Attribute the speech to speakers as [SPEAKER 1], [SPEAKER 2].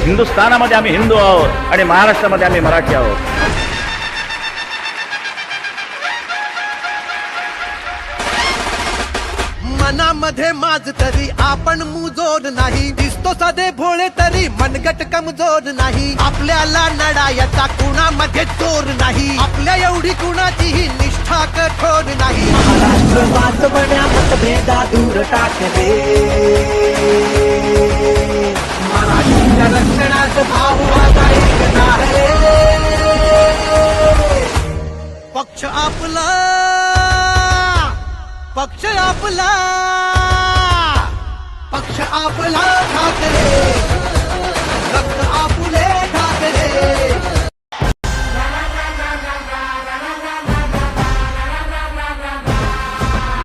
[SPEAKER 1] हिंदुस्थानामध्ये आम्ही हिंदू आहोत आणि महाराष्ट्रामध्ये आम्ही मराठी आहोत.
[SPEAKER 2] मनामध्ये माझ तरी आपण मुजोर नाही, दिसतो साधे भोळे तरी मनगट कमजोर नाही. आपल्याला लढायचा कुणामध्ये जोर नाही, आपल्या एवढी कुणाचीही निष्ठा कठोर नाही.
[SPEAKER 3] महाराष्ट्र वाचवण्या मतभेदा दूर टाकले, मराठीच्या रक्षणात भाऊ माझा एक आहे.
[SPEAKER 2] पक्ष आपला, पक्ष आपला, पक्ष आपला ठाकरे.